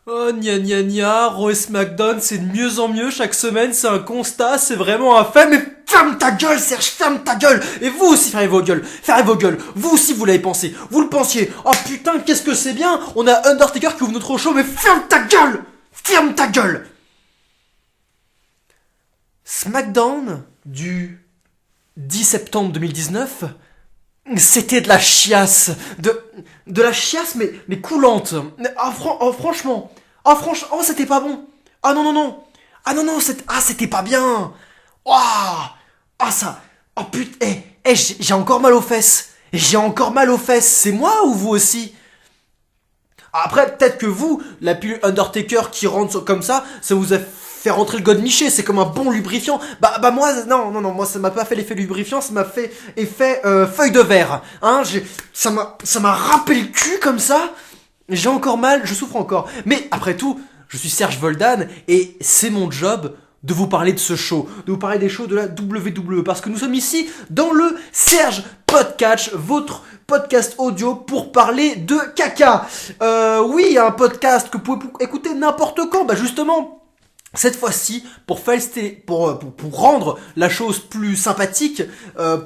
Oh, gna gna gna, Raw et SmackDown, c'est de mieux en mieux chaque semaine, c'est un constat, c'est vraiment un fait, mais ferme ta gueule, Serge, ferme ta gueule! Et vous aussi, fermez vos gueules, vous aussi vous l'avez pensé, vous le pensiez, oh putain, qu'est-ce que c'est bien, on a Undertaker qui ouvre notre show, mais ferme ta gueule! Ferme ta gueule! SmackDown du 10 septembre 2019, c'était de la chiasse, de la chiasse mais coulante. Franchement, c'était pas bon. Ah non non non, c'était pas bien. Ouah, ça, oh putain, j'ai encore mal aux fesses. C'est moi ou vous aussi? Après, peut-être que vous, la pilule Undertaker qui rentre comme ça vous a fait rentrer le god Miché, c'est comme un bon lubrifiant. Bah moi, non, moi ça m'a pas fait l'effet lubrifiant, ça m'a fait effet feuille de verre. Hein, ça m'a râpé le cul comme ça. J'ai encore mal, je souffre encore. Mais après tout, je suis Serge Voldan et c'est mon job de vous parler de ce show, de vous parler des shows de la WWE, parce que nous sommes ici dans le Serge Podcast, votre podcast audio pour parler de caca. Oui, un podcast que vous pouvez écouter n'importe quand. Bah justement, cette fois-ci, pour rendre la chose plus sympathique,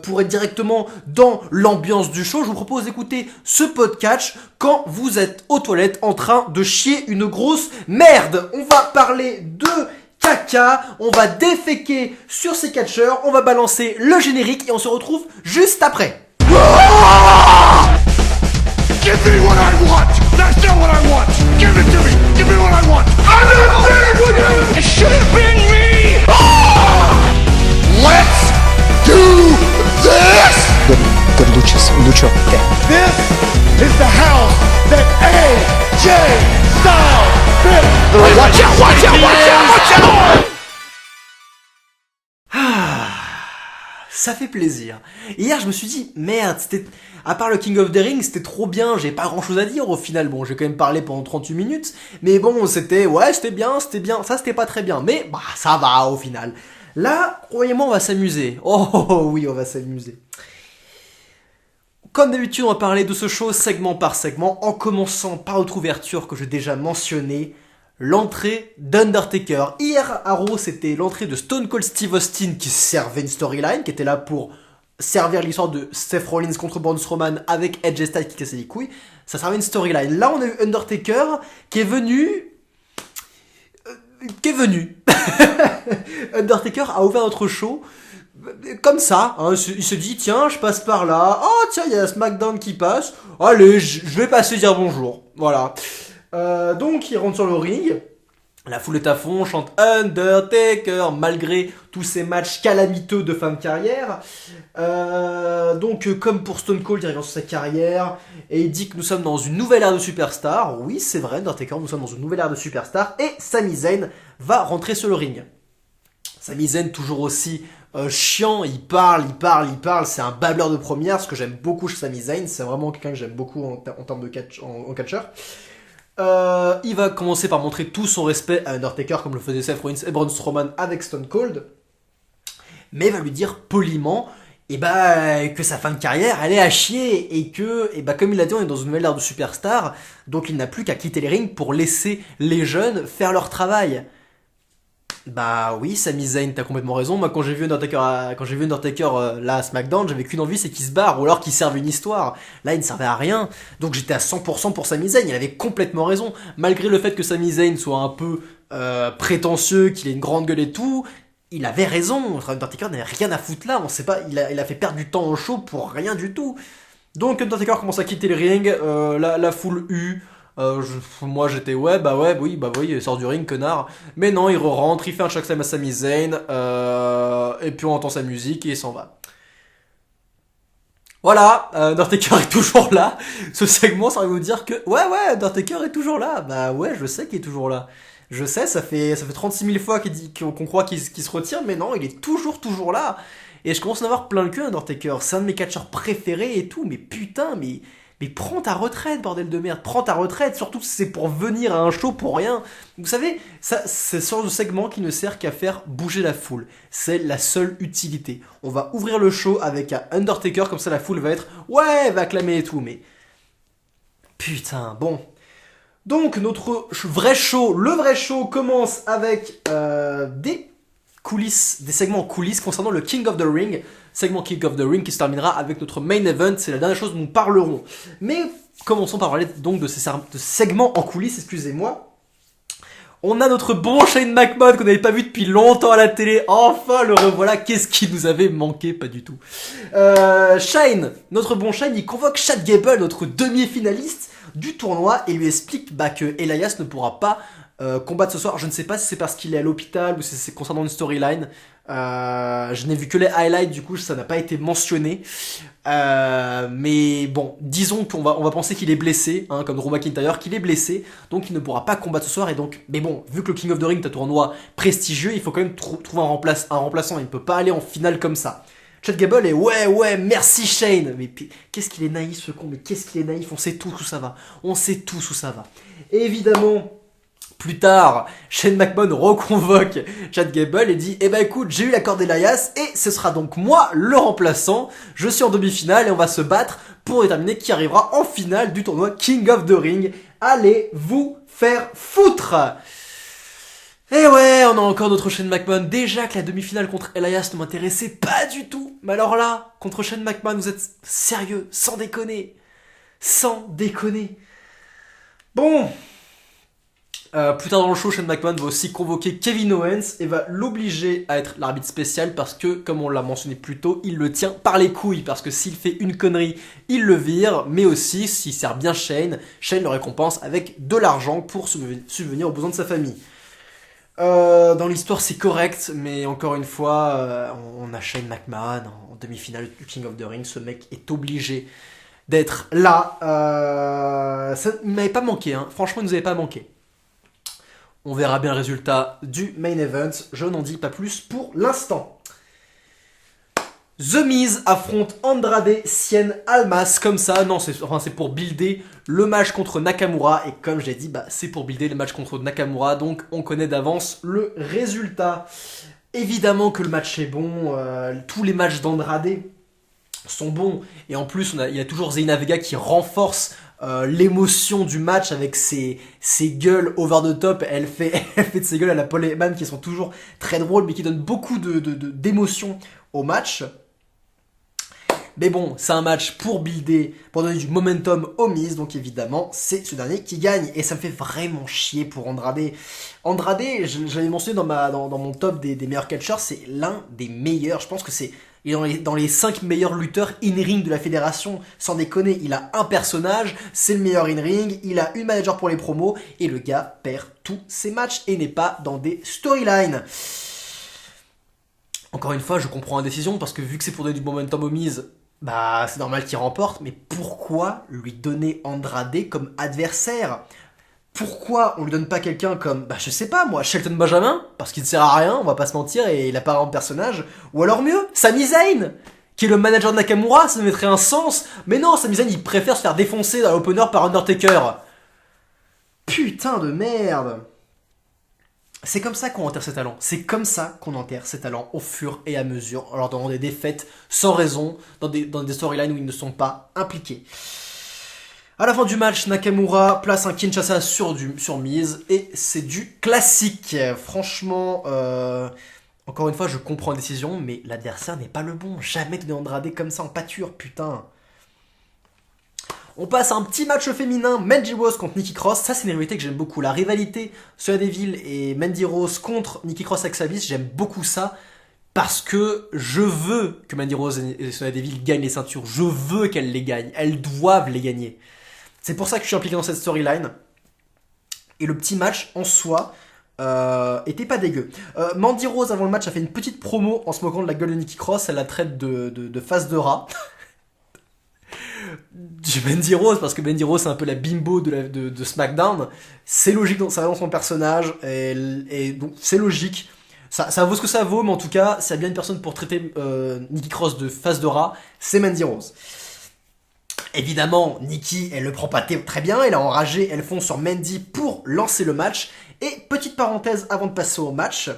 pour être directement dans l'ambiance du show, je vous propose d'écouter ce podcast quand vous êtes aux toilettes en train de chier une grosse merde. On va parler de caca, on va déféquer sur ces catcheurs, on va balancer le générique et on se retrouve juste après. Give me what I want! That's not what I want! Give it to me! Give me what I want! I'm not finished with you! It should have been me! Let's do this! Good lucho. Okay. This is the house that AJ Styles built! Watch out! Ça fait plaisir. Hier, je me suis dit, merde, à part le King of the Ring, c'était trop bien, j'ai pas grand chose à dire au final. Bon, j'ai quand même parlé pendant 38 minutes, mais bon, c'était bien, ça c'était pas très bien, mais bah, ça va au final. Là, croyez-moi, on va s'amuser. Oh oui, on va s'amuser. Comme d'habitude, on va parler de ce show segment par segment, en commençant par notre ouverture que j'ai déjà mentionnée, l'entrée d'Undertaker. Hier à Raw, c'était l'entrée de Stone Cold Steve Austin qui servait une storyline, qui était là pour servir l'histoire de Seth Rollins contre Braun Strowman avec Edge et Styles qui cassait les couilles. Ça servait une storyline. Là, on a eu Undertaker qui est venu... Undertaker a ouvert notre show comme ça, hein, il se dit tiens je passe par là, oh tiens il y a SmackDown qui passe, allez je vais passer dire bonjour, voilà. Donc il rentre sur le ring, la foule est à fond, on chante Undertaker malgré tous ces matchs calamiteux de fin de carrière. Donc comme pour Stone Cold, il revient sur sa carrière et il dit que nous sommes dans une nouvelle ère de superstar. Oui c'est vrai, Undertaker, nous sommes dans une nouvelle ère de superstar et Sami Zayn va rentrer sur le ring. Sami Zayn toujours aussi chiant, il parle, c'est un babbleur de première, ce que j'aime beaucoup chez Sami Zayn, c'est vraiment quelqu'un que j'aime beaucoup en termes de catcheur. Il va commencer par montrer tout son respect à Undertaker comme le faisaient Seth Rollins et Braun Strowman avec Stone Cold, mais va lui dire poliment que sa fin de carrière elle est à chier et que comme il l'a dit on est dans une nouvelle ère de superstar, donc il n'a plus qu'à quitter les rings pour laisser les jeunes faire leur travail. Bah oui, Sami Zayn, t'as complètement raison. Moi, quand j'ai vu Undertaker là à SmackDown, j'avais qu'une envie, c'est qu'il se barre ou alors qu'il serve une histoire. Là, il ne servait à rien. Donc j'étais à 100% pour Sami Zayn. Il avait complètement raison. Malgré le fait que Sami Zayn soit un peu prétentieux, qu'il ait une grande gueule et tout, il avait raison. Undertaker n'avait rien à foutre là. On sait pas, il a fait perdre du temps au show pour rien du tout. Donc Undertaker commence à quitter le ring. La foule hue. Moi j'étais oui, il sort du ring, connard. Mais non, il rentre, il fait un chokeslam à Sami Zayn, et puis on entend sa musique et il s'en va. Voilà, Undertaker est toujours là. Ce segment, ça va vous dire que ouais, Undertaker est toujours là. Bah ouais, je sais qu'il est toujours là. Je sais, ça fait 36 000 fois qu'on croit qu'il se retire, mais non, il est toujours là. Et je commence à en avoir plein le cul, Undertaker. C'est un de mes catcheurs préférés et tout, mais putain, mais prends ta retraite, bordel de merde, prends ta retraite, surtout si c'est pour venir à un show pour rien. Vous savez, ça, c'est ce genre de segment qui ne sert qu'à faire bouger la foule. C'est la seule utilité. On va ouvrir le show avec un Undertaker, comme ça la foule va être, ouais, va acclamer et tout, mais... Putain, bon. Donc notre vrai show, le vrai show commence avec des coulisses, des segments en coulisses concernant le King of the Ring. Segment King of the Ring qui se terminera avec notre main event, c'est la dernière chose dont nous parlerons. Mais commençons par parler donc de ces segments en coulisses, excusez-moi. On a notre bon Shane McMahon qu'on n'avait pas vu depuis longtemps à la télé. Enfin, le revoilà. Qu'est-ce qui nous avait manqué? Pas du tout. Shane, notre bon Shane, il convoque Chad Gable, notre demi-finaliste du tournoi, et lui explique que Elias ne pourra pas combattre ce soir. Je ne sais pas si c'est parce qu'il est à l'hôpital ou si c'est concernant une storyline. Je n'ai vu que les highlights, du coup ça n'a pas été mentionné. Mais bon, disons qu'on va penser qu'il est blessé, hein, comme Drew McIntyre, qu'il est blessé, donc il ne pourra pas combattre ce soir. Et donc, mais bon, vu que le King of the Ring est un tournoi prestigieux, il faut quand même trouver un remplaçant. Il ne peut pas aller en finale comme ça. Chad Gable est ouais, merci Shane. Mais qu'est-ce qu'il est naïf ce con, mais qu'est-ce qu'il est naïf, on sait tous où ça va. On sait tous où ça va. Et évidemment, plus tard, Shane McMahon reconvoque Chad Gable et dit écoute, j'ai eu l'accord d'Elias et ce sera donc moi le remplaçant. Je suis en demi-finale et on va se battre pour déterminer qui arrivera en finale du tournoi King of the Ring. Allez vous faire foutre! Et ouais, on a encore notre Shane McMahon. Déjà que la demi-finale contre Elias ne m'intéressait pas du tout. Mais alors là, contre Shane McMahon, vous êtes sérieux, sans déconner. Sans déconner. Bon. Plus tard dans le show, Shane McMahon va aussi convoquer Kevin Owens et va l'obliger à être l'arbitre spécial parce que, comme on l'a mentionné plus tôt, il le tient par les couilles. Parce que s'il fait une connerie, il le vire. Mais aussi, s'il sert bien Shane le récompense avec de l'argent pour subvenir aux besoins de sa famille. Dans l'histoire c'est correct, mais encore une fois on a Shane McMahon en demi-finale du King of the Ring. Ce mec est obligé d'être là. Ça ne m'avait pas manqué, hein. Franchement il nous avait pas manqué. On verra bien le résultat du main event, je n'en dis pas plus pour l'instant. The Miz affronte Andrade Cien Almas comme ça. Non, c'est pour builder le match contre Nakamura. Et comme je l'ai dit, c'est pour builder le match contre Nakamura. Donc on connaît d'avance le résultat. Évidemment que le match est bon. Tous les matchs d'Andrade sont bons. Et en plus, il y a toujours Zelina Vega qui renforce l'émotion du match avec ses gueules over the top. Elle fait de ses gueules à la Paul Heyman qui sont toujours très drôles mais qui donnent beaucoup d'émotion au match. Mais bon, c'est un match pour builder, pour donner du momentum au Miz, donc évidemment, c'est ce dernier qui gagne. Et ça me fait vraiment chier pour Andrade. Andrade, je l'avais mentionné dans mon top des meilleurs catcheurs, c'est l'un des meilleurs. Je pense que il est dans les 5 meilleurs lutteurs in-ring de la fédération. Sans déconner, il a un personnage, c'est le meilleur in-ring, il a une manager pour les promos, et le gars perd tous ses matchs et n'est pas dans des storylines. Encore une fois, je comprends la décision, parce que vu que c'est pour donner du momentum au Miz, c'est normal qu'il remporte, mais pourquoi lui donner Andrade comme adversaire? Pourquoi on lui donne pas quelqu'un comme, je sais pas moi, Shelton Benjamin? Parce qu'il ne sert à rien, on va pas se mentir, et il a pas un personnage. Ou alors mieux, Sami Zayn, qui est le manager de Nakamura, ça mettrait un sens. Mais non, Sami Zayn, il préfère se faire défoncer dans l'opener par Undertaker. Putain de merde. C'est comme ça qu'on enterre ses talents. C'est comme ça qu'on enterre ses talents au fur et à mesure, en leur donnant des défaites sans raison, dans des storylines où ils ne sont pas impliqués. À la fin du match, Nakamura place un Kinshasa sur Miz, et c'est du classique. Franchement, encore une fois, je comprends la décision, mais l'adversaire n'est pas le bon. Jamais donner Andrade comme ça en pâture, putain. On passe à un petit match féminin, Mandy Rose contre Nikki Cross. Ça, c'est une rivalité que j'aime beaucoup. La rivalité Sonya Deville et Mandy Rose contre Nikki Cross avec Abyss, j'aime beaucoup ça. Parce que je veux que Mandy Rose et Sonya Deville gagnent les ceintures. Je veux qu'elles les gagnent. Elles doivent les gagner. C'est pour ça que je suis impliqué dans cette storyline. Et le petit match, en soi, était pas dégueu. Mandy Rose, avant le match, a fait une petite promo en se moquant de la gueule de Nikki Cross. Elle la traite de face de rat. Du Mandy Rose, parce que Mandy Rose c'est un peu la bimbo de SmackDown. C'est logique, ça va dans son personnage, et donc c'est logique. Ça vaut ce que ça vaut, mais en tout cas, s'il y a bien une personne pour traiter Nikki Cross de face de rat, c'est Mandy Rose. Évidemment, Nikki, elle le prend pas très bien, elle est enragée, elle fonce sur Mandy pour lancer le match. Et petite parenthèse avant de passer au match,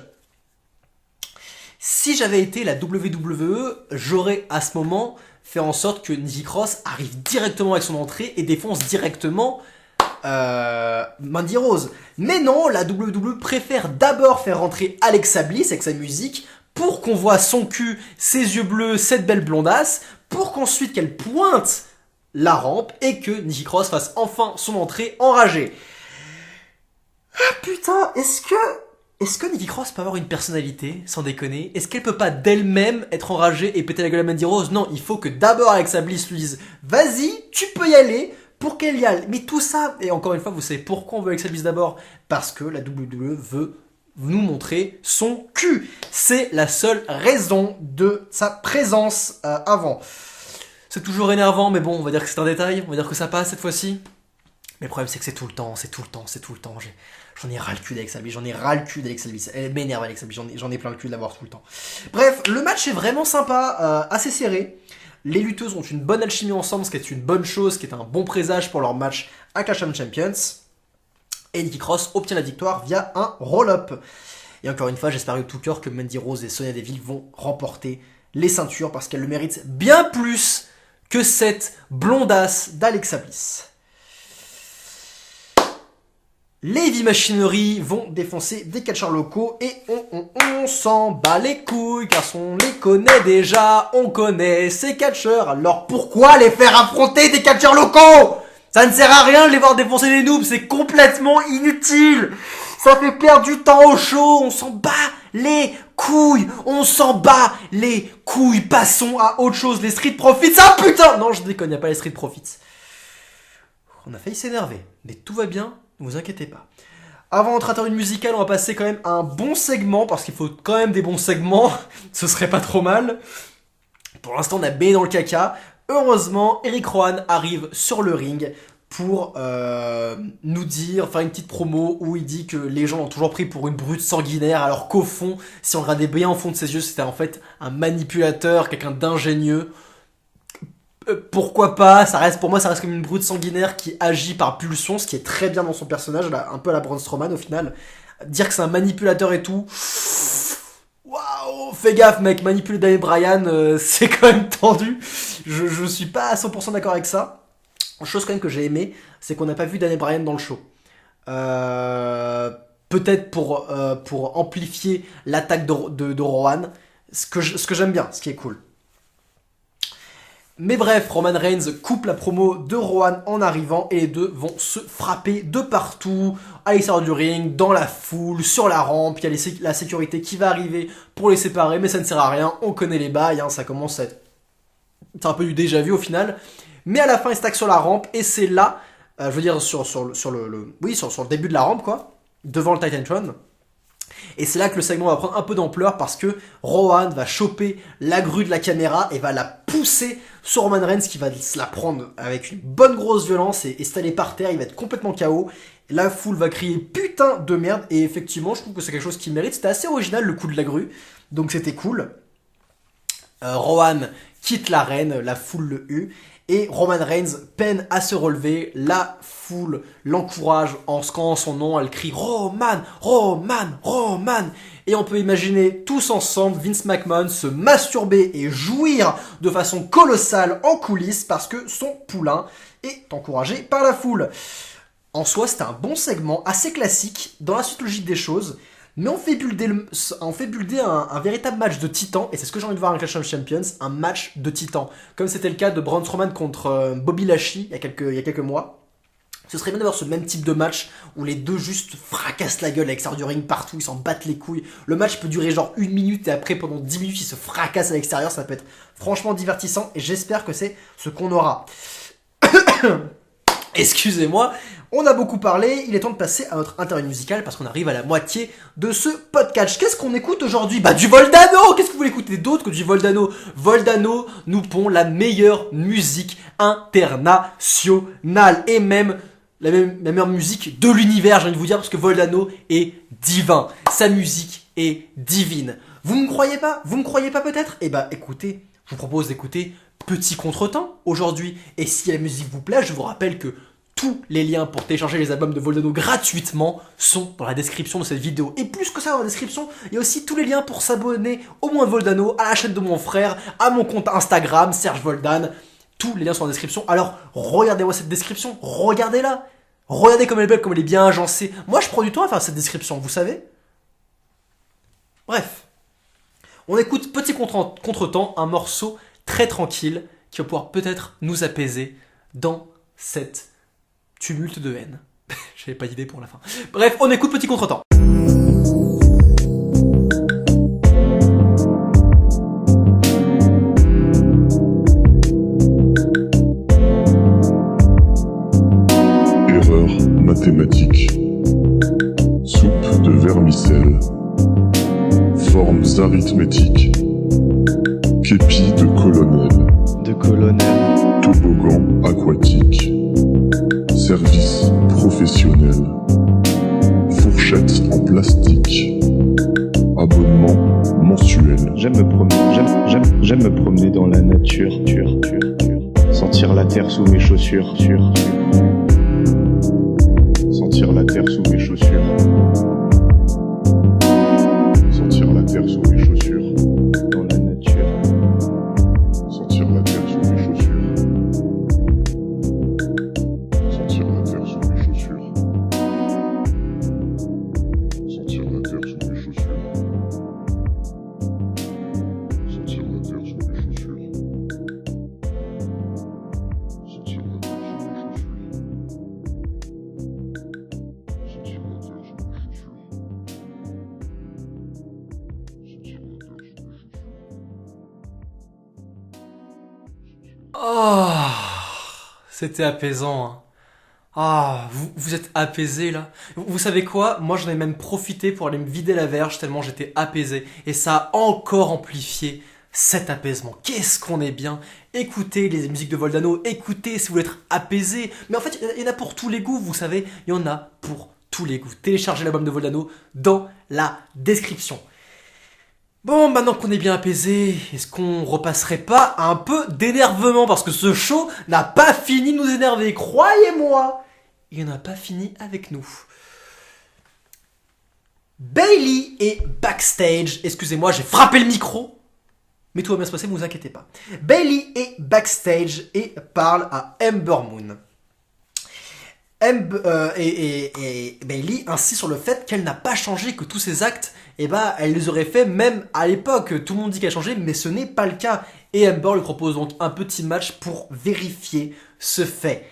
si j'avais été la WWE, j'aurais à ce moment fait en sorte que Nikki Cross arrive directement avec son entrée et défonce directement Mandy Rose. Mais non, la WWE préfère d'abord faire rentrer Alexa Bliss avec sa musique pour qu'on voit son cul, ses yeux bleus, cette belle blondasse, pour qu'ensuite qu'elle pointe la rampe et que Nikki Cross fasse enfin son entrée enragée. Ah putain, est-ce que Nikki Cross peut avoir une personnalité, sans déconner? Est-ce qu'elle peut pas d'elle-même être enragée et péter la gueule à Mandy Rose? Non, il faut que d'abord Alexa Bliss lui dise « Vas-y, tu peux y aller !» pour qu'elle y aille. Mais tout ça, et encore une fois, vous savez pourquoi on veut Alexa Bliss d'abord? Parce que la WWE veut nous montrer son cul. C'est la seule raison de sa présence avant. C'est toujours énervant, mais bon, on va dire que c'est un détail, on va dire que ça passe cette fois-ci. Mais le problème, c'est que c'est tout le temps. J'en ai ras le cul d'Alexa Bliss, Elle m'énerve, Alexa Bliss, j'en ai plein le cul de l'avoir tout le temps. Bref, le match est vraiment sympa, assez serré. Les lutteuses ont une bonne alchimie ensemble, ce qui est une bonne chose, ce qui est un bon présage pour leur match à Clash of Champions. Et Nikki Cross obtient la victoire via un roll-up. Et encore une fois, j'espère de tout cœur que Mandy Rose et Sonya Deville vont remporter les ceintures parce qu'elles le méritent bien plus que cette blondasse d'Alexa Bliss. Les Heavy Machinery vont défoncer des catcheurs locaux et on s'en bat les couilles car on les connaît déjà, on connaît ces catcheurs. Alors pourquoi les faire affronter des catcheurs locaux? Ça ne sert à rien de les voir défoncer des noobs, c'est complètement inutile. Ça fait perdre du temps au show, on s'en bat les couilles, Passons à autre chose, les Street Profits, ah putain. Non, je déconne, y a pas les Street Profits. On a failli s'énerver, mais tout va bien. Ne vous inquiétez pas. Avant d'entrer dans une musicale, on va passer quand même à un bon segment, parce qu'il faut quand même des bons segments, ce serait pas trop mal. Pour l'instant, on a baigné dans le caca. Heureusement, Eric Rowan arrive sur le ring pour nous dire, faire une petite promo où il dit que les gens l'ont toujours pris pour une brute sanguinaire, alors qu'au fond, si on regardait bien au fond de ses yeux, c'était en fait un manipulateur, quelqu'un d'ingénieux. Pourquoi pas, pour moi ça reste comme une brute sanguinaire qui agit par pulsion, ce qui est très bien dans son personnage, là, un peu à la Braun Strowman au final. Dire que c'est un manipulateur et tout, waouh, fais gaffe mec, manipuler Daniel Bryan, c'est quand même tendu. Je suis pas à 100% d'accord avec ça. Une chose quand même que j'ai aimé, c'est qu'on n'a pas vu Daniel Bryan dans le show. Peut-être pour amplifier l'attaque de Rowan, ce que j'aime bien, ce qui est cool. Mais bref, Roman Reigns coupe la promo de Rowan en arrivant et les deux vont se frapper de partout, à l'extérieur du ring, dans la foule, sur la rampe. Il y a la sécurité qui va arriver pour les séparer, mais ça ne sert à rien, on connaît les bails, ça commence à être... C'est un peu du déjà vu au final. Mais à la fin, ils se taquent sur la rampe et c'est là, je veux dire sur le début de la rampe quoi, devant le Titantron. Et c'est là que le segment va prendre un peu d'ampleur parce que Rowan va choper la grue de la caméra et va la pousser sur Roman Reigns qui va se la prendre avec une bonne grosse violence et s'installer par terre, il va être complètement KO. La foule va crier putain de merde et effectivement je trouve que c'est quelque chose qui mérite, c'était assez original le coup de la grue, donc c'était cool. Rowan quitte l'arène, la foule le hue. Et Roman Reigns peine à se relever, la foule l'encourage en scandant son nom, elle crie Roman, Roman, Roman. Et on peut imaginer tous ensemble Vince McMahon se masturber et jouir de façon colossale en coulisses parce que son poulain est encouragé par la foule. En soi, c'était un bon segment, assez classique, dans la suite logique des choses. Mais on fait builder un véritable match de titans, et c'est ce que j'ai envie de voir en Clash of Champions, un match de titans. Comme c'était le cas de Braun Strowman contre Bobby Lashley il y a quelques mois. Ce serait bien d'avoir ce même type de match où les deux juste fracassent la gueule avec l'extérieur du ring partout, ils s'en battent les couilles. Le match peut durer genre 1 minute et après pendant 10 minutes ils se fracassent à l'extérieur, ça peut être franchement divertissant et j'espère que c'est ce qu'on aura. Excusez-moi, on a beaucoup parlé, il est temps de passer à notre interview musicale parce qu'on arrive à la moitié de ce podcast. Qu'est-ce qu'on écoute aujourd'hui? Bah du Voldano. Qu'est-ce que vous voulez écouter d'autre que du Voldano? Voldano nous pond la meilleure musique internationale et même la meilleure musique de l'univers, j'ai envie de vous dire, parce que Voldano est divin. Sa musique est divine. Vous ne me croyez pas? Vous me croyez pas peut-être? Eh bah écoutez, je vous propose d'écouter Petit Contretemps aujourd'hui. Et si la musique vous plaît, je vous rappelle que tous les liens pour télécharger les albums de Voldano gratuitement sont dans la description de cette vidéo. Et plus que ça, dans la description, il y a aussi tous les liens pour s'abonner au moins Voldano, à la chaîne de mon frère, à mon compte Instagram, Serge Voldan. Tous les liens sont en description. Alors, regardez-moi cette description, regardez-la. Regardez comme elle est belle, comme elle est bien agencée. Moi, je prends du temps à faire cette description, vous savez. Bref. On écoute petit contretemps, un morceau très tranquille qui va pouvoir peut-être nous apaiser dans cette tumulte de haine. J'avais pas d'idée pour la fin. Bref, on écoute petit contretemps. Erreur mathématique. Soupe de vermicelle. Formes arithmétiques. Képi de colonel. De colonel. Toboggan aquatique. Service professionnel. Fourchette en plastique. Abonnement mensuel. J'aime me promener dans la nature, sentir la terre sous mes chaussures, sentir la terre sous mes chaussures, sentir la terre sous mes chaussures, dans la nature, sentir la terre sous mes chaussures, sentir la terre sous mes chaussures, sentir la terre sous mes chaussures. Sentir la terre sous mes chaussures. Sentir la terre sous mes chaussures. Sentir la terre sous mes chaussures. Sentir la terre sous mes chaussures. Oh, c'était apaisant. Hein. Ah, vous êtes apaisé là. Vous savez quoi? Moi j'en ai même profité pour aller me vider la verge tellement j'étais apaisé. Et ça a encore amplifié cet apaisement. Qu'est-ce qu'on est bien. Écoutez les musiques de Voldano, écoutez si vous voulez être apaisé. Mais en fait, il y en a pour tous les goûts, vous savez. Il y en a pour tous les goûts. Téléchargez l'album de Voldano dans la description. Bon, maintenant qu'on est bien apaisé, est-ce qu'on repasserait pas à un peu d'énervement? Parce que ce show n'a pas fini de nous énerver, croyez-moi. Il n'a pas fini avec nous. Bayley est backstage. Excusez-moi, j'ai frappé le micro. Mais tout va bien se passer, ne vous inquiétez pas. Bayley est backstage et parle à Ember Moon. Et Bayley insiste sur le fait qu'elle n'a pas changé, que tous ses actes, elle les aurait fait même à l'époque. Tout le monde dit qu'elle a changé, mais ce n'est pas le cas. Et Ember lui propose donc un petit match pour vérifier ce fait.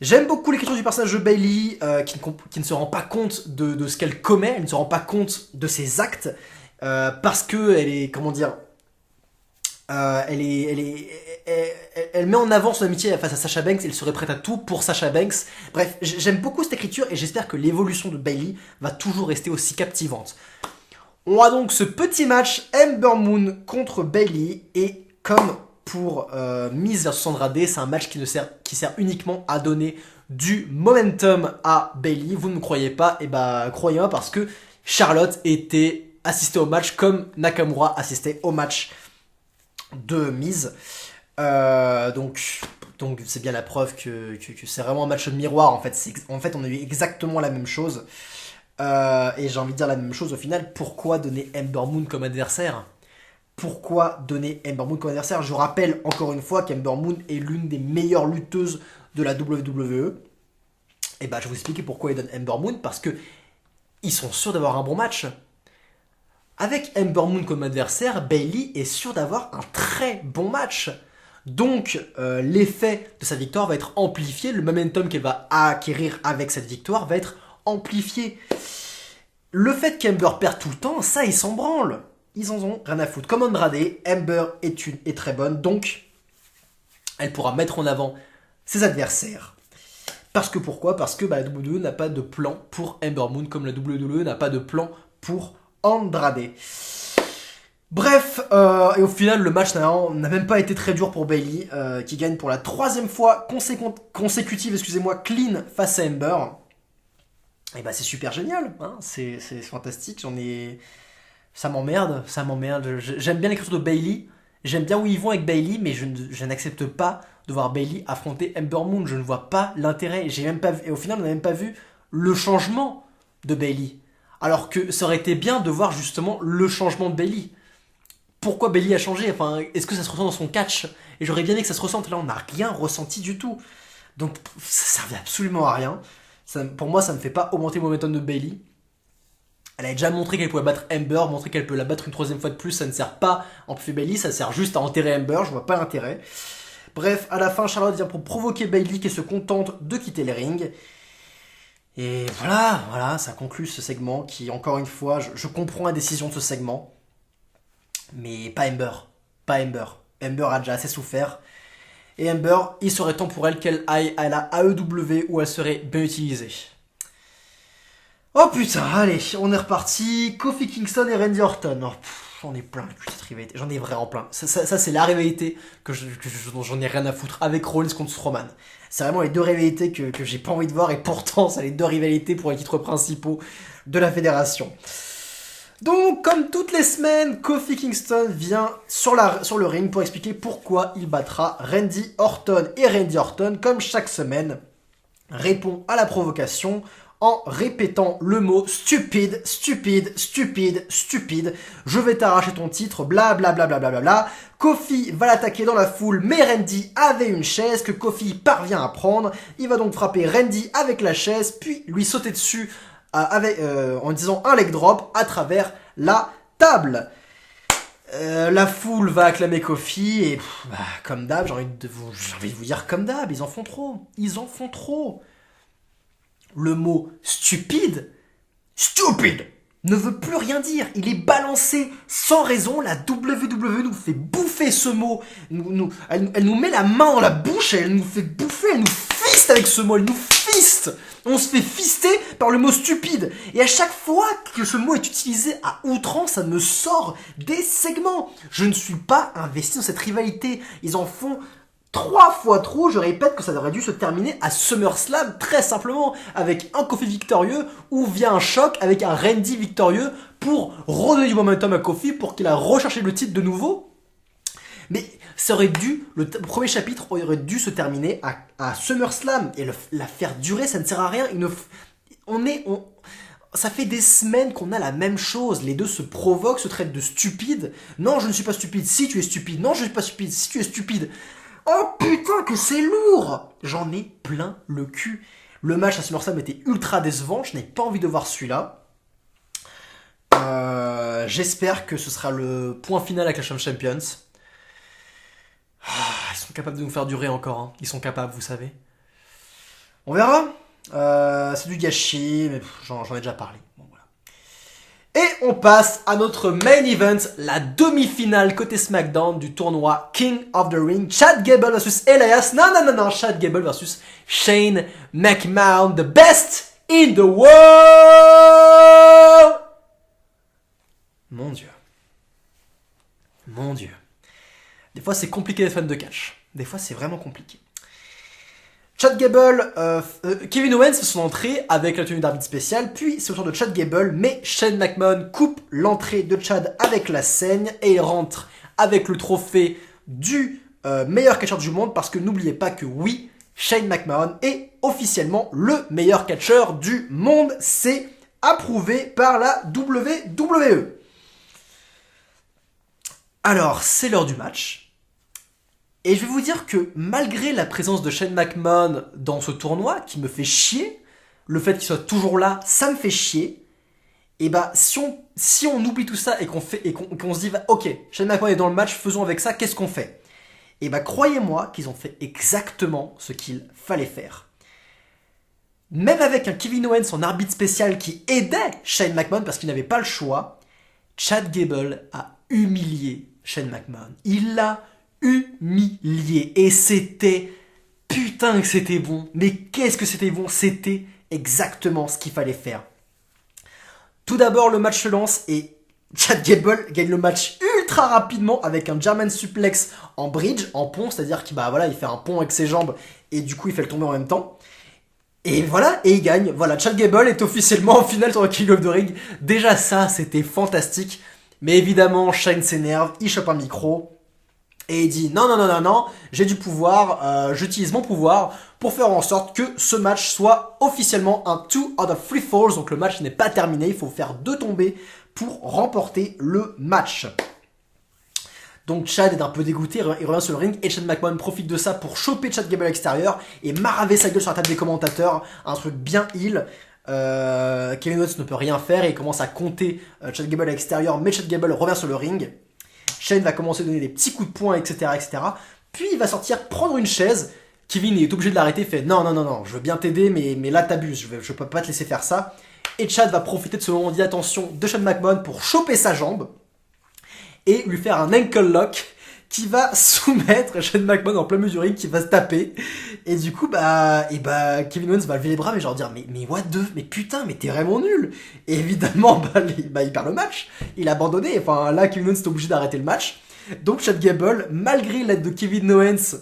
J'aime beaucoup l'écriture du personnage de Bayley, qui ne se rend pas compte de ce qu'elle commet, elle ne se rend pas compte de ses actes, parce que elle est, comment dire, elle met en avant son amitié face à Sasha Banks, elle serait prête à tout pour Sasha Banks. Bref, j'aime beaucoup cette écriture et j'espère que l'évolution de Bayley va toujours rester aussi captivante. On a donc ce petit match Ember Moon contre Bayley et comme pour Miz versus Andrade, c'est un match qui sert uniquement à donner du momentum à Bayley. Vous ne me croyez pas? Croyez-moi parce que Charlotte était assistée au match comme Nakamura assistait au match de Miz. Donc c'est bien la preuve que c'est vraiment un match de miroir. En fait, on a eu exactement la même chose. Et j'ai envie de dire la même chose au final. Pourquoi donner Ember Moon comme adversaire? Pourquoi donner Ember Moon comme adversaire? Je rappelle encore une fois qu'Ember Moon est l'une des meilleures lutteuses de la WWE. Et je vais vous expliquer pourquoi ils donnent Ember Moon. Parce que ils sont sûrs d'avoir un bon match. Avec Ember Moon comme adversaire, Bayley est sûr d'avoir un très bon match. Donc, l'effet de sa victoire va être amplifié. Le momentum qu'elle va acquérir avec cette victoire va être amplifié. Le fait qu'Ember perd tout le temps, ça, ils s'en branlent. Ils en ont rien à foutre. Comme Andrade, Ember est très bonne. Donc, elle pourra mettre en avant ses adversaires. Pourquoi? Parce que la WWE n'a pas de plan pour Ember Moon, comme la WWE n'a pas de plan pour Andrade. Bref, et au final, le match n'a même pas été très dur pour Bayley, qui gagne pour la 3e fois consécutive, clean face à Ember. Et c'est super génial, hein, c'est fantastique. Ça m'emmerde. J'aime bien l'écriture de Bayley, j'aime bien où ils vont avec Bayley, mais je n'accepte pas de voir Bayley affronter Ember Moon. Je ne vois pas l'intérêt. Et au final, on n'a même pas vu le changement de Bayley. Alors que ça aurait été bien de voir justement le changement de Bayley. Pourquoi Bayley a changé? Est-ce que ça se ressent dans son catch? Et j'aurais bien aimé que ça se ressente. Là, on n'a rien ressenti du tout. Donc ça servait absolument à rien. Pour moi, ça me fait pas augmenter le momentum de Bayley. Elle a déjà montré qu'elle pouvait battre Ember, montrer qu'elle peut la battre une troisième fois de plus, ça ne sert pas à amplifier Bayley, ça sert juste à enterrer Ember, je vois pas l'intérêt. Bref, à la fin, Charlotte vient pour provoquer Bayley qui se contente de quitter les rings. Et voilà, ça conclut ce segment qui, encore une fois, je comprends la décision de ce segment. Mais pas Ember. Pas Ember. Ember a déjà assez souffert. Et Ember, il serait temps pour elle qu'elle aille à la AEW où elle serait bien utilisée. Oh putain, allez, on est reparti. Kofi Kingston et Randy Orton. Oh, j'en ai plein le cul de cette rivalité. J'en ai vraiment plein. Ça c'est la rivalité dont j'en ai rien à foutre avec Rollins contre Strowman. C'est vraiment les deux rivalités que j'ai pas envie de voir et pourtant c'est les deux rivalités pour les titres principaux de la fédération. Donc, comme toutes les semaines, Kofi Kingston vient sur le ring pour expliquer pourquoi il battra Randy Orton. Et Randy Orton, comme chaque semaine, répond à la provocation en répétant le mot stupide, stupide, stupide, stupide. Je vais t'arracher ton titre, bla bla bla bla bla bla bla. Kofi va l'attaquer dans la foule, mais Randy avait une chaise que Kofi parvient à prendre. Il va donc frapper Randy avec la chaise, puis lui sauter dessus en disant un leg drop à travers la table. La foule va acclamer Kofi et comme d'hab, j'ai envie de vous dire comme d'hab, ils en font trop. Ils en font trop. Le mot stupide ne veut plus rien dire. Il est balancé sans raison. La WWE nous fait bouffer ce mot. Elle nous met la main dans la bouche et elle nous fait bouffer. Elle nous fiste avec ce mot. Elle nous fiste. On se fait fister par le mot stupide. Et à chaque fois que ce mot est utilisé à outrance, ça me sort des segments. Je ne suis pas investi dans cette rivalité. Ils en font 3 fois trop. Je répète que ça aurait dû se terminer à SummerSlam très simplement avec un Kofi victorieux ou via un choc avec un Randy victorieux pour redonner du momentum à Kofi pour qu'il a recherché le titre de nouveau. Mais ça aurait dû, le premier chapitre aurait dû se terminer à SummerSlam et la faire durer, ça ne sert à rien. Ça fait des semaines qu'on a la même chose. Les deux se provoquent, se traitent de stupides. Non, je ne suis pas stupide. Si tu es stupide. Non, je ne suis pas stupide. Si tu es stupide. Oh putain que c'est lourd. J'en ai plein le cul. Le match à SummerSlam était ultra décevant. Je n'ai pas envie de voir celui-là. J'espère que ce sera le point final avec la Champions. Ils sont capables de nous faire durer encore. Hein. Ils sont capables, vous savez. On verra. C'est du gâchis, mais j'en ai déjà parlé. Bon, voilà. Et on passe à notre main event, la demi-finale côté SmackDown du tournoi King of the Ring. Chad Gable versus Elias. Non. Chad Gable versus Shane McMahon. The best in the world. Mon Dieu. Mon Dieu. Des fois, c'est compliqué d'être fan de catch. Des fois, c'est vraiment compliqué. Chad Gable, Kevin Owens fait son entrée avec la tenue d'arbitre spécial, puis c'est au tour de Chad Gable, mais Shane McMahon coupe l'entrée de Chad avec la scène et il rentre avec le trophée du meilleur catcheur du monde, parce que n'oubliez pas que oui, Shane McMahon est officiellement le meilleur catcheur du monde. C'est approuvé par la WWE. Alors, c'est l'heure du match. Et je vais vous dire que malgré la présence de Shane McMahon dans ce tournoi, qui me fait chier, le fait qu'il soit toujours là, ça me fait chier. Et bah, si on oublie tout ça et qu'on se dit, ok, Shane McMahon est dans le match, faisons avec ça, qu'est-ce qu'on fait? Et bah, croyez-moi qu'ils ont fait exactement ce qu'il fallait faire. Même avec un Kevin Owens en arbitre spécial qui aidait Shane McMahon parce qu'il n'avait pas le choix, Chad Gable a humilié Shane McMahon. Il l'a humilié. Et c'était... Putain que c'était bon. Mais qu'est-ce que c'était bon. C'était exactement ce qu'il fallait faire. Tout d'abord, le match se lance et Chad Gable gagne le match ultra rapidement avec un German suplex en bridge, en pont. C'est-à-dire qu'il il fait un pont avec ses jambes et du coup il fait le tomber en même temps. Et voilà, et il gagne. Voilà, Chad Gable est officiellement en finale sur le King of the Ring. Déjà ça, c'était fantastique. Mais évidemment, Shane s'énerve, il chope un micro. Et il dit non, j'ai du pouvoir, j'utilise mon pouvoir pour faire en sorte que ce match soit officiellement un 2 out of 3 falls. Donc le match n'est pas terminé, il faut faire 2 tombées pour remporter le match. Donc Chad est un peu dégoûté, il revient sur le ring et Shane McMahon profite de ça pour choper Chad Gable à l'extérieur et maraver sa gueule sur la table des commentateurs, un truc bien heel. Kevin Owens ne peut rien faire et il commence à compter Chad Gable à l'extérieur, mais Chad Gable revient sur le ring. Shane va commencer à donner des petits coups de poing, etc., etc. Puis il va sortir prendre une chaise. Kevin est obligé de l'arrêter, fait non, je veux bien t'aider, mais là t'abuses, je peux pas te laisser faire ça. Et Chad va profiter de ce moment d'inattention de Shane McMahon pour choper sa jambe et lui faire un ankle lock qui va soumettre Shane McMahon en plein milieu du ring, qui va se taper. Et du coup, Kevin Owens va lever les bras, mais genre dire, mais what the, mais putain, mais t'es vraiment nul. Et évidemment, il perd le match. Il a abandonné. Enfin, là, Kevin Owens est obligé d'arrêter le match. Donc, Chad Gable, malgré l'aide de Kevin Owens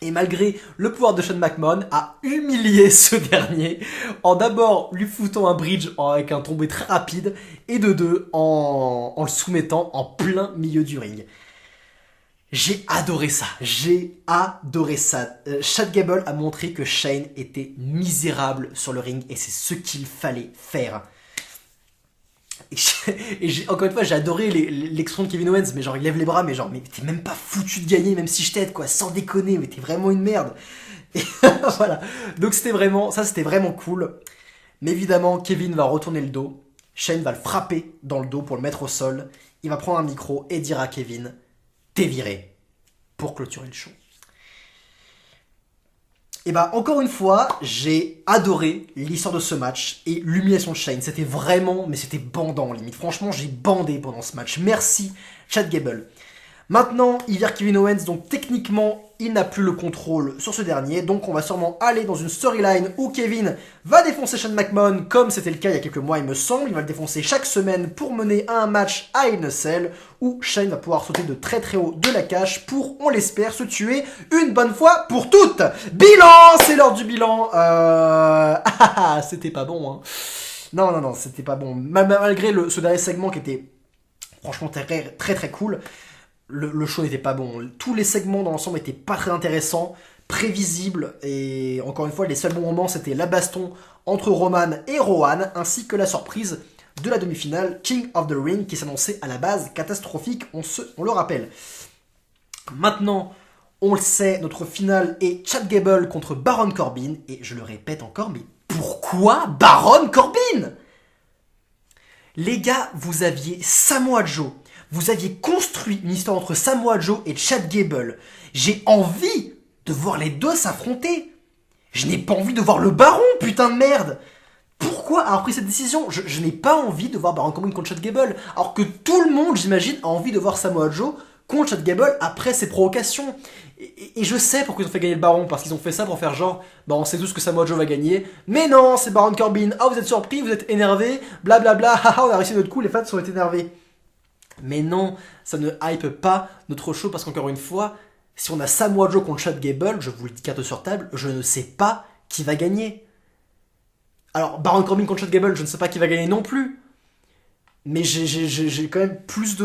et malgré le pouvoir de Shane McMahon, a humilié ce dernier en d'abord lui foutant un bridge avec un tombé très rapide et de deux en le soumettant en plein milieu du ring. J'ai adoré ça. Chad Gable a montré que Shane était misérable sur le ring et c'est ce qu'il fallait faire. Encore une fois, j'ai adoré l'expression de Kevin Owens, mais genre il lève les bras, mais t'es même pas foutu de gagner, même si je t'aide, quoi, sans déconner, mais t'es vraiment une merde. Et voilà. Donc c'était vraiment cool. Mais évidemment, Kevin va retourner le dos. Shane va le frapper dans le dos pour le mettre au sol. Il va prendre un micro et dire à Kevin, t'es viré, pour clôturer le show. Et encore une fois, j'ai adoré l'histoire de ce match et l'humiliation de Shane. C'était vraiment, mais c'était bandant limite. Franchement, j'ai bandé pendant ce match. Merci, Chad Gable. Maintenant, il vire Kevin Owens, donc techniquement, il n'a plus le contrôle sur ce dernier. Donc on va sûrement aller dans une storyline où Kevin va défoncer Shane McMahon, comme c'était le cas il y a quelques mois, il me semble. Il va le défoncer chaque semaine pour mener à un match à Hell in a Cell, où Shane va pouvoir sauter de très très haut de la cage pour, on l'espère, se tuer une bonne fois pour toutes. Bilan, c'est l'heure du bilan. C'était pas bon, hein. Non, c'était pas bon. Malgré ce dernier segment qui était franchement très très très cool. Le show n'était pas bon. Tous les segments dans l'ensemble étaient pas très intéressants, prévisibles, et encore une fois, les seuls bons moments, c'était la baston entre Roman et Rowan, ainsi que la surprise de la demi-finale King of the Ring, qui s'annonçait à la base catastrophique, on le rappelle. Maintenant, on le sait, notre finale est Chad Gable contre Baron Corbin, et je le répète encore, mais pourquoi Baron Corbin ? Les gars, vous aviez Samoa Joe. Vous aviez construit une histoire entre Samoa Joe et Chad Gable. J'ai envie de voir les deux s'affronter. Je n'ai pas envie de voir le Baron, putain de merde. Pourquoi avoir pris cette décision ? Je n'ai pas envie de voir Baron Corbin contre Chad Gable. Alors que tout le monde, j'imagine, a envie de voir Samoa Joe contre Chad Gable après ses provocations. Et je sais pourquoi ils ont fait gagner le Baron, parce qu'ils ont fait ça pour faire genre, on sait tous que Samoa Joe va gagner. Mais non, c'est Baron Corbin. Ah, vous êtes surpris, vous êtes énervé, blablabla. Haha, on a réussi notre coup, les fans sont énervés. Mais non, ça ne hype pas notre show parce qu'encore une fois, si on a Samoa Joe contre Chad Gable, je vous le dis carte sur table, je ne sais pas qui va gagner. Alors, Baron Corbin contre Chad Gable, je ne sais pas qui va gagner non plus. Mais j'ai quand même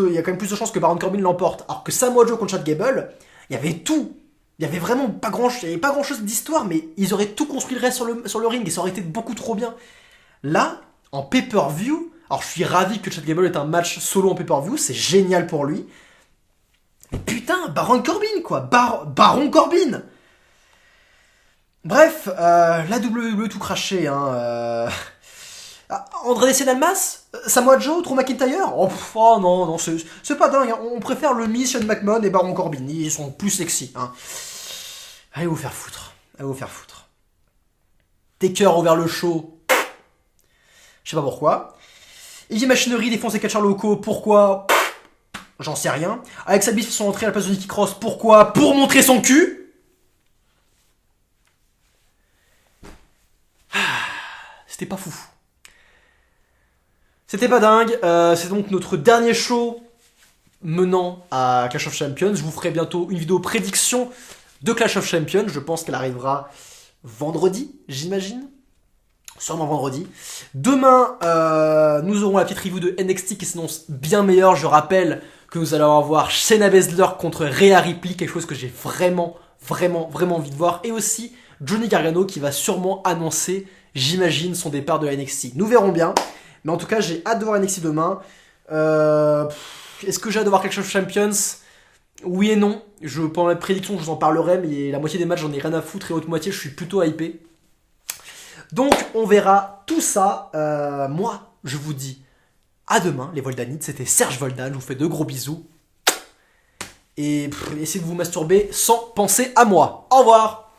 il y a quand même plus de chances que Baron Corbin l'emporte. Alors que Samoa Joe contre Chad Gable, il y avait tout. Il y avait vraiment pas grand chose d'histoire, mais ils auraient tout construit le reste sur le ring et ça aurait été beaucoup trop bien. Là, en pay-per-view, alors je suis ravi que Chad Gable ait un match solo en pay-per-view, c'est génial pour lui. Mais putain, Baron Corbin quoi, Baron Corbin. Bref, la WWE tout craché, hein. André Almas, Samoa Joe, Drew McIntyre. Oh non, c'est pas dingue. Hein. On préfère le Miz, Shane McMahon et Baron Corbin. Ils sont plus sexy. Hein. Allez vous faire foutre. Taker a ouvert le show. Je sais pas pourquoi. Heavy Machinery défonce les catcheurs locaux. Pourquoi ? J'en sais rien. Alexa Bliss fait son entrée à la place de Nikki Cross. Pourquoi ? Pour montrer son cul. C'était pas fou. C'était pas dingue. C'est donc notre dernier show menant à Clash of Champions. Je vous ferai bientôt une vidéo prédiction de Clash of Champions. Je pense qu'elle arrivera vendredi, j'imagine. Sûrement vendredi. Demain, nous aurons la petite review de NXT qui s'annonce bien meilleure. Je rappelle que nous allons avoir Shayna Baszler contre Rhea Ripley, quelque chose que j'ai vraiment envie de voir. Et aussi Johnny Gargano qui va sûrement annoncer, j'imagine, son départ de la NXT. Nous verrons bien. Mais en tout cas, j'ai hâte de voir NXT demain. Est-ce que j'ai hâte de voir Clash of Champions ? Oui et non. Pendant la prédiction, je vous en parlerai, mais la moitié des matchs, j'en ai rien à foutre, et l'autre moitié, je suis plutôt hypé. Donc, on verra tout ça. Moi, je vous dis à demain, les Voldanites. C'était Serge Voldan. Je vous fais de gros bisous. Et essayez de vous masturber sans penser à moi. Au revoir.